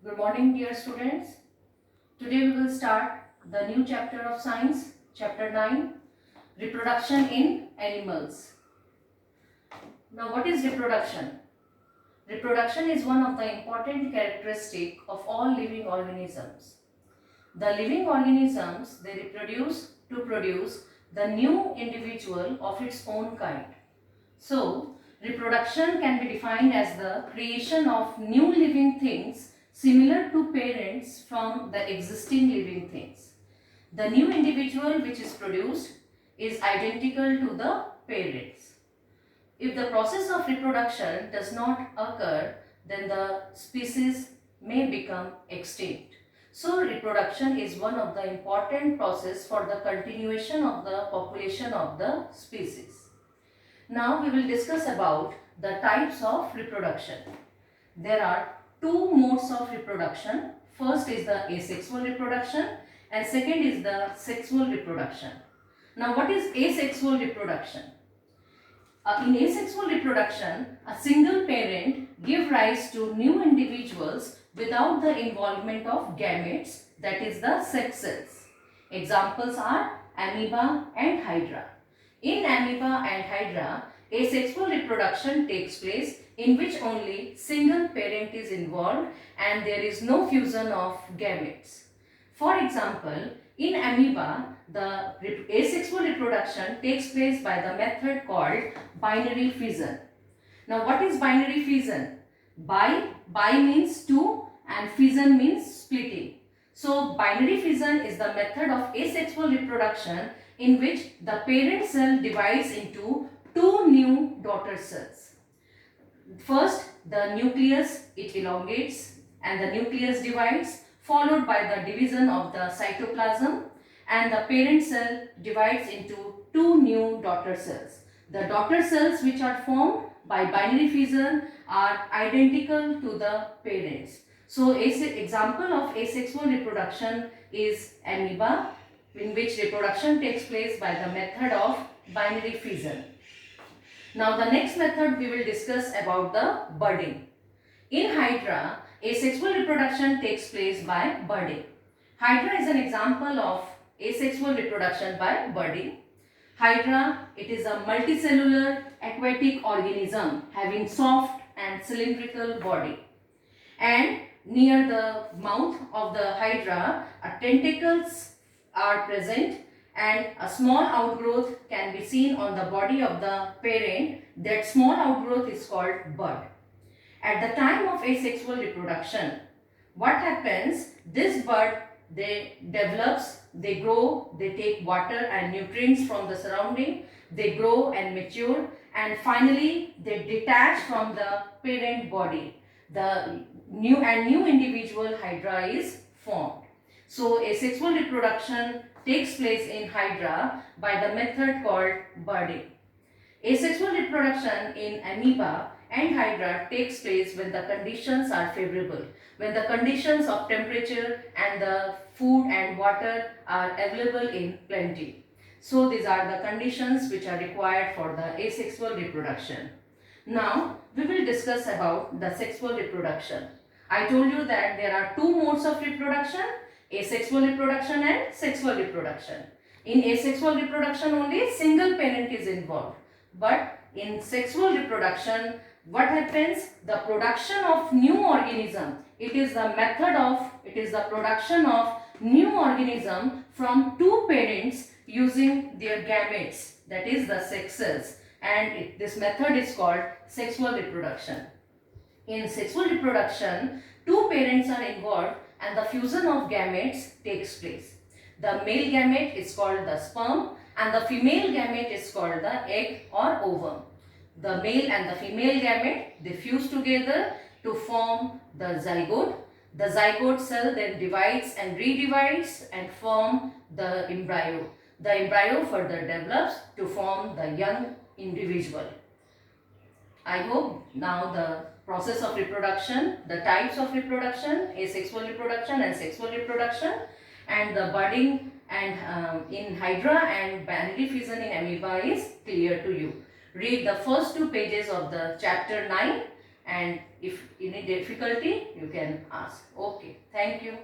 Good morning, dear students. Today we will start the new chapter of science, chapter 9, reproduction in animals. Now, what is reproduction? Reproduction is one of the important characteristics of all living organisms. The living organisms, they reproduce to produce the new individual of its own kind. So, reproduction can be defined as the creation of new living things similar to parents from the existing living things. The new individual which is produced is identical to the parents. If the process of reproduction does not occur, then the species may become extinct. So, reproduction is one of the important process for the continuation of the population of the species. Now we will discuss about the types of reproduction. There are two modes of reproduction. First is the asexual reproduction and second is the sexual reproduction. Now what is asexual reproduction? In asexual reproduction, a single parent gives rise to new individuals without the involvement of gametes, that is the sex cells. Examples are amoeba and hydra. In amoeba and hydra, asexual reproduction takes place in which only single parent is involved and there is no fusion of gametes. For example, in amoeba, the asexual reproduction takes place by the method called binary fission. Now, what is binary fission? Bi means two and fission means splitting. So, binary fission is the method of asexual reproduction in which the parent cell divides into two new daughter cells. First, the nucleus, it elongates and the nucleus divides, followed by the division of the cytoplasm, and the parent cell divides into two new daughter cells. The daughter cells which are formed by binary fission are identical to the parents. So, example of asexual reproduction is amoeba, in which reproduction takes place by the method of binary fission. Now, the next method we will discuss about the budding. In hydra, asexual reproduction takes place by budding. Hydra is an example of asexual reproduction by budding. Hydra, it is a multicellular aquatic organism having soft and cylindrical body. And near the mouth of the hydra, tentacles are present and a small outgrowth can be seen on the body of the parent. That small outgrowth is called bud. At the time of asexual reproduction, what happens? This bud, they develops, they grow, they take water and nutrients from the surrounding, they grow and mature, and finally they detach from the parent body. The new individual hydra is formed. So, asexual reproduction takes place in hydra by the method called budding. Asexual reproduction in amoeba and hydra takes place when the conditions are favorable, when the conditions of temperature and the food and water are available in plenty. So, these are the conditions which are required for the asexual reproduction. Now, we will discuss about the sexual reproduction. I told you that there are two modes of reproduction, asexual reproduction and sexual reproduction. In asexual reproduction only single parent is involved, but in sexual reproduction what happens? The production of new organism, it is the production of new organism from two parents using their gametes, that is the sex cells, and this method is called sexual reproduction. In sexual reproduction, two parents are involved and the fusion of gametes takes place. The male gamete is called the sperm and the female gamete is called the egg or ovum. The male and the female gamete, they fuse together to form the zygote. The zygote cell then divides and redivides and form the embryo. The embryo further develops to form the young individual. I hope now the process of reproduction, the types of reproduction, asexual reproduction and sexual reproduction, and the budding and in hydra and binary fission in amoeba is clear to you. Read the first two pages of the chapter 9 and if any difficulty you can ask. Okay, thank you.